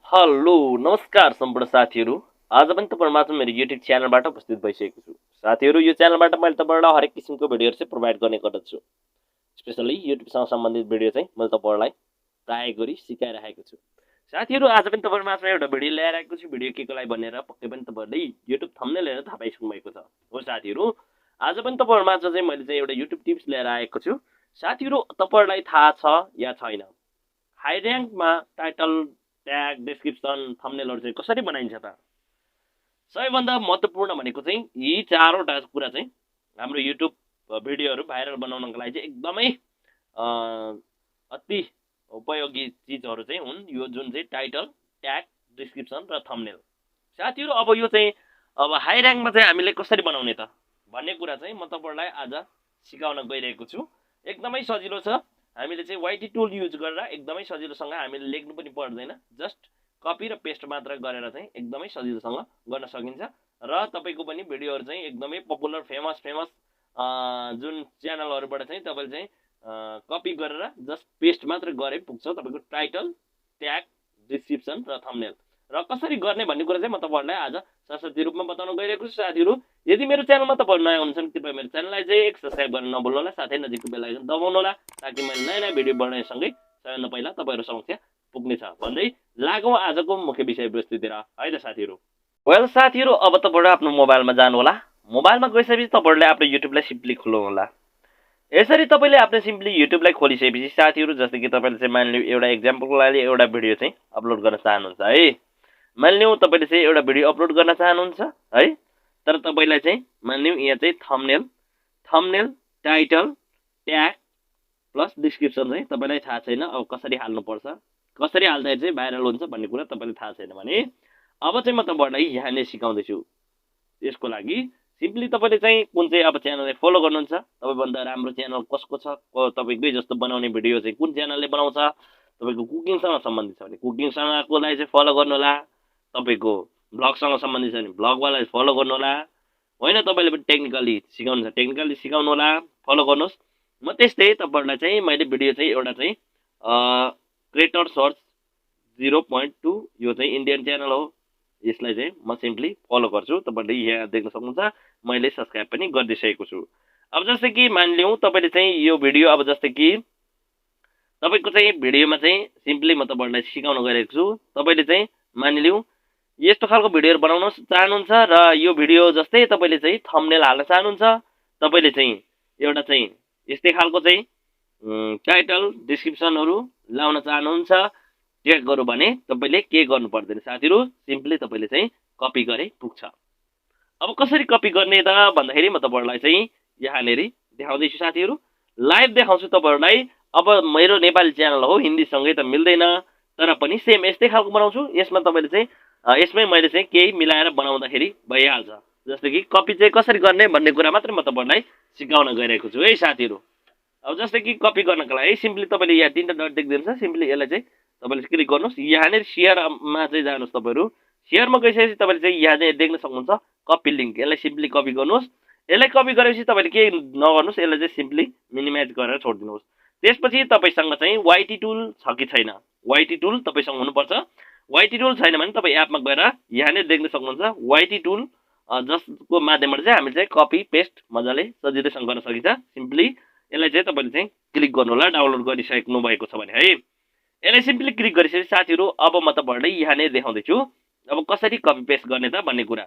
Hello नमस्कार सम्पूर्ण साथीहरू। आज पनि तपाईँहरूमाझ मेरो युट्युब च्यानलबाट उपस्थित भइसकेको छु। साथीहरू, यो च्यानलबाट मैले तपाईँहरूलाई हरेक किसिमको भिडियोहरू चाहिँ प्रोभाइड गर्ने गर्दछु। स्पेसली युट्युबसँग सम्बन्धित भिडियो चाहिँ मैले तपाईँहरूलाई प्राय गरी सिकाइरहेको छु। साथीहरू, आज पनि तपाईँहरूमाझ एउटा भिडियो ल्याएर आएको छु। भिडियो के को लागि भनेर पक्कै पनि तपाईँहरूले युट्युब थम्बनेल हेरेर थाहा पाइसक्नु भएको छ। हो साथीहरू, आज पनि तपाईँहरूमाझ चाहिँ मैले चाहिँ एउटा युट्युब टिप्स लिएर आएको छु। साथीहरू, तपाईँहरूलाई थाहा छ या छैन, हाई र्याङ्कमा टाइटल, ट्याग, डिस्क्रिप्सन, थम्बनेलहरु चाहिँ कसरी बनाइन्छ त? सबैभन्दा महत्त्वपूर्ण भनेको चाहिँ यी चारवटा कुरा चाहिँ हाम्रो युट्युब भिडियोहरु भाइरल बनाउनको लागि चाहिँ एकदमै अति उपयोगी चीजहरु चाहिँ हुन्। यो जुन चाहिँ टाइटल, ट्याग, डिस्क्रिप्सन र थम्बनेल। साथीहरु, अब यो चाहिँ अब हाई र्याङ्कमा चाहिँ हामीले कसरी बनाउने त भन्ने कुरा चाहिँ म तपाईहरुलाई आज सिकाउन गइरहेको छु। एकदमै सजिलो छ। हामीले चाहिँ वाइटी टुल युज गरेर एकदमै सजिलोसँग हामीले लेख्नु पनि पर्दैन, जस्ट कपी र पेस्ट मात्र गरेर चाहिँ एकदमै सजिलोसँग गर्न सकिन्छ। र तपाईको पनि भिडियोहरु चाहिँ एकदमै पपुलर फेमस जुन च्यानलहरुबाट चाहिँ तपाईले चाहिँ कपी गरेर जस्ट पेस्ट मात्र गरे पुग्छ तपाईको टाइटल, ट्याग, डिस्क्रिप्सन र थम्बनेल। र कसरी गर्ने भन्ने कुरा चाहिँ म तपाईहरुलाई आज सरसर्ती रूपमा बताउन गइरहेको छु। साथीहरु, यदि मेरो च्यानलमा तपाईहरु नयाँ हुनुहुन्छ कृपया मेरो च्यानललाई चाहिँ एक सब्स्क्राइब गर्न नभुल्नु होला, साथै नजिकको बेल आइकन दबाउनु होला ताकि मैले नयाँ नयाँ भिडियो बनाएसँगै सबैभन्दा पहिला तपाईहरु समक्ष पुग्नेछ। भन्दै लागौं आजको मुख्य विषयवस्तुतिर, है त साथीहरु। वेल साथीहरु, अब तपाईहरु आफ्नो मोबाइलमा जानु होला। मोबाइलमा गइसकेपछि तपाईहरुले आफ्नो युट्युबलाई सिम्पली खोल्नु होला। यसरी तपाईले आफ्नो सिम्पली युट्युबलाई खोलिसकेपछि साथीहरु, जस्तै कि तपाईले चाहिँ मानिलिउ एउटा एक्जाम्पलको लागि एउटा भिडियो चाहिँ अपलोड गर्न चाहनुहुन्छ है। मानिलिउ तपाईले चाहिँ एउटा भिडियो अपलोड गर्न चाहनुहुन्छ है, तर तपाईलाई चाहिँ मानिलिउ यहाँ चाहिँ thumbnail, title, tag plus description चाहिँ तपाईलाई थाहा छैन। अब कसरी हाल्नु पर्छ, कसरी हाल्दा चाहिँ भाइरल हुन्छ भन्ने कुरा तपाईलाई थाहा छैन भने अब चाहिँ म तपाईहरुलाई यहाँले सिकाउँदै छु। यसको लागि सिम्पली तपाईले चाहिँ कुन चाहिँ अब च्यानललाई फलो गर्नुहुन्छ, तपाईभन्दा राम्रो च्यानल कसको छ, तपाईकै जस्तो बनाउने भिडियो चाहिँ कुन च्यानलले बनाउँछ, तपाईको कुकिङसँग सम्बन्धित छ भने कुकिङसँगको लागि चाहिँ फलो गर्नु होला, तपाईको ब्लगसँग सम्बन्धित छ भने ब्लगवालालाई फलो गर्नु होला, होइन तपाईले पनि टेक्निकली सिकाउनु छ टेक्निकली सिकाउनु होला, फलो गर्नुहोस्। म त्यस्तै तपाईहरुलाई चाहिँ मैले भिडियो चाहिँ एउटा चाहिँ क्रिएटर सर्च 0.2 यो चाहिँ इन्डियन च्यानल हो, यसलाई चाहिँ म सिम्पली फलो गर्छु। तपाईले यहाँ देख्न सक्नुहुन्छ मैले सब्स्क्राइब पनि गरिदिसकेको छु। अब जस्तै कि मानिलिउँ तपाईले चाहिँ यो भिडियो अब जस्तै कि तपाईको चाहिँ भिडियोमा चाहिँ सिम्पली म तपाईहरुलाई सिकाउन गइरहेको छु। तपाईले चाहिँ मानिलिउँ यस्तो खालको भिडियोहरु बनाउन चाहनुहुन्छ र यो भिडियो जस्तै तपाईले चाहिँ थम्बनेल हाल्न चाहनुहुन्छ, तपाईले चाहिँ एउटा चाहिँ यस्तै खालको चाहिँ टाइटल, डिस्क्रिप्सनहरु लाउन चाहनुहुन्छ ट्यागहरु भने तपाईले के गर्नु पर्दैन साथीहरु, सिम्पली तपाईले चाहिँ कपी गरे पुग्छ। अब कसरी कपी गर्ने त भन्दाखेरि म तपाईहरुलाई चाहिँ यहाँनेरि देखाउँदै छु साथीहरु, लाइभ देखाउँछु तपाईहरुलाई। अब मेरो नेपाली च्यानल हो, हिन्दीसँगै त मिल्दैन, तर पनि सेम यस्तै खालको बनाउँछु। यसमा तपाईले चाहिँ यसमै मैले चाहिँ केही मिलाएर बनाउँदाखेरि भइहाल्छ। जस्तै कि कपी चाहिँ कसरी गर्ने भन्ने कुरा मात्र म तपाईहरुलाई सिकाउन गइरहेको छु है साथीहरु। अब जस्तै कि कपी गर्नको लागि सिम्पली तपाईले यहाँ तीनटा डट देख्नुहुन्छ, सिम्पली यसलाई चाहिँ तपाईले क्लिक गर्नुस्। यहाँनेर शेयरमा चाहिँ जानुस्। तपाईहरु शेयरमा गइसकेपछि तपाईले चाहिँ यहाँ देख्न सक्नुहुन्छ कपी लिंक, यसलाई सिम्पली कपी गर्नुस्। यसलाई कपी गरेपछि तपाईले के नगर्नुस्, यसलाई चाहिँ सिम्पली मिनिमाइज गरेर छोड्दिनुस्। त्यसपछि तपाईसँग चाहिँ वाइटी टुल छ कि छैन, वाइटी टुल तपाईसँग हुनुपर्छ। वाइटी टुल छैन भने तपाई एपमा गएर यहाँले देख्न सक्नुहुन्छ वाइटी टुल, जसको माध्यमबाट चाहिँ हामीले चाहिँ कपी पेस्ट मजाले सजिलैसँग गर्न सकिन्छ। सिम्पली यसलाई चाहिँ तपाईले चाहिँ क्लिक गर्नु होला डाउनलोड गरिसक्नु भएको छ भने है। यसलाई सिम्पली क्लिक गरिसकेपछि साथीहरु, अब म तपाईहरुलाई यहाँले देखाउँदै छु अब कसरी कपी पेस्ट गर्ने त भन्ने कुरा।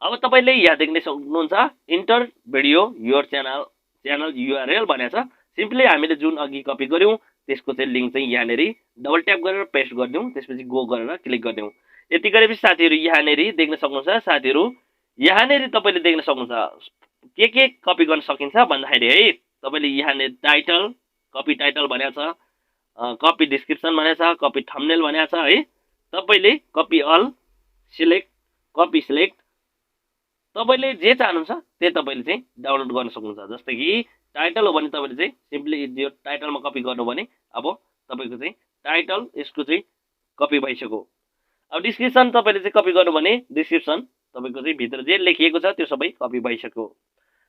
अब तपाईले यहाँ देख्न सक्नुहुन्छ enter video your channel URL भनेको छ। सिम्पली हामीले जुन अघि कपी गर्यौं त्यसको चाहिँ लिंक चाहिँ यहाँनेरि डबल ट्याप गरेर पेस्ट गर्दियौं, त्यसपछि गो गरेर क्लिक गर्दियौं। यति गरेपछि साथीहरु यहाँनेरि देख्न सक्नुहुन्छ साथीहरु, यहाँनेरि तपाईले देख्न सक्नुहुन्छ के कपी गर्न सकिन्छ भन्दाखेरि है, तपाईले यहाँनेरि टाइटल, कपी टाइटल भनेको छ, कपी डिस्क्रिप्सन भनेको छ, कपी थम्बनेल भनेको छ है। तपाईले copy all, select, copy select, तपाईले जे चाहनुहुन्छ त्यो तपाईले चाहिँ डाउनलोड गर्न सक्नुहुन्छ। जस्तै कि टाइटल हो भने तपाईले चाहिँ सिम्पली यो टाइटलमा कपी गर्नु भने अब तपाईको चाहिँ टाइटल यसको चाहिँ कपी भइसक्यो। अब डिस्क्रिप्सन तपाईले चाहिँ कपी गर्नु भने डिस्क्रिप्सन तपाईको चाहिँ भित्र जे लेखिएको छ त्यो सबै कपी भइसक्यो।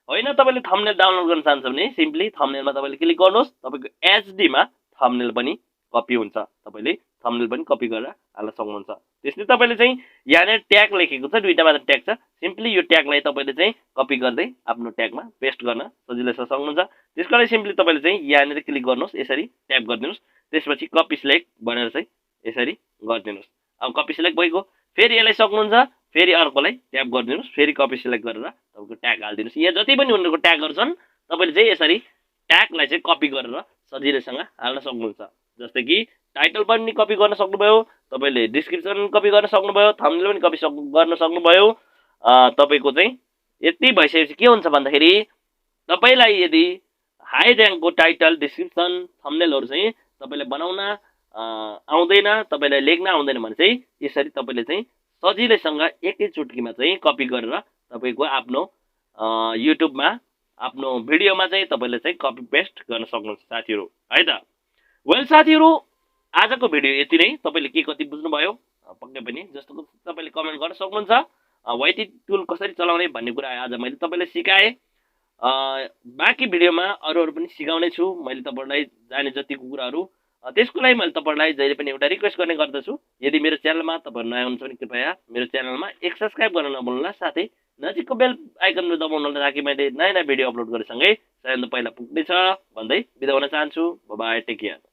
होइन तपाईले थम्बनेल डाउनलोड गर्न चाहनुहुन्छ भने सिम्पली थम्बनेलमा तपाईले क्लिक गर्नुहोस्, तपाईको एचडी मा थम्बनेल पनि कपी हुन्छ। तपाईले थम्बनेल पनि कपी गरेर हाल्न सक्नुहुन्छ। त्यसले तपाईँले चाहिँ यहाँनिर ट्याग लेखेको छ, दुईटा मात्र ट्याग छ, सिम्पली यो ट्यागलाई तपाईँले चाहिँ कपी गर्दै आफ्नो ट्यागमा पेस्ट गर्न सजिलैसँग सक्नुहुन्छ। त्यसको लागि सिम्पली तपाईँले चाहिँ यहाँनिर क्लिक गर्नुहोस्, यसरी ट्याप गरिदिनुहोस्, त्यसपछि कपी सिलेक्ट भनेर चाहिँ यसरी गरिदिनुहोस्। अब कपी सिलेक्ट भइगयो, फेरि यसलाई सक्नुहुन्छ, फेरि अर्कोलाई ट्याप गरिदिनुहोस्, फेरि कपी सिलेक्ट गरेर तपाईँको ट्याग हालिदिनुहोस्। यहाँ जति पनि उनीहरूको ट्यागहरू छन् तपाईँले चाहिँ यसरी ट्यागलाई चाहिँ कपी गरेर सजिलैसँग हाल्न सक्नुहुन्छ। जस्तै कि टाइटल पनि कपी गर्न सक्नुभयो, तपाईँले डिस्क्रिप्सन कपी गर्न सक्नुभयो, थम्बनेल पनि कपी गर्न सक्नुभयो। तपाईँको चाहिँ यति भइसकेपछि के हुन्छ भन्दाखेरि तपाईँलाई यदि हाई र्याङ्कको टाइटल, डिस्क्रिप्सन, थम्बनेलहरू चाहिँ तपाईँले बनाउन आउँदैन, तपाईँलाई लेख्न आउँदैन भने चाहिँ यसरी तपाईँले चाहिँ सजिलैसँग एकै चुटकीमा चाहिँ कपी गरेर तपाईँको आफ्नो युट्युबमा आफ्नो भिडियोमा चाहिँ तपाईँले चाहिँ कपी पेस्ट गर्न सक्नुहुन्छ साथीहरू, है त। वेल साथीहरू, आजको भिडियो यति नै। तपाईँले के कति बुझ्नुभयो पक्कै पनि जस्तो तपाईँले कमेन्ट गर्न सक्नुहुन्छ। वाइट टुल कसरी चलाउने भन्ने कुरा आज मैले तपाईँलाई सिकाएँ। बाँकी भिडियोमा अरूहरू पनि सिकाउने छु मैले तपाईँलाई जाने जतिको कुराहरू। त्यसको लागि मैले तपाईँलाई जहिले पनि एउटा रिक्वेस्ट गर्ने गर्दछु, यदि मेरो च्यानलमा तपाईँहरू नयाँ हुनुहुन्छ भने कृपया मेरो च्यानलमा एक सब्सक्राइब गर्न नभुल्नुहोला, साथै नजिकको बेल आइकन दबाउनुहोला ताकि मैले नयाँ नयाँ भिडियो अपलोड गरेसँगै सबैभन्दा पहिला पुग्नेछ भन्दै बिदा हुन चाहन्छु। Bye bye, take care.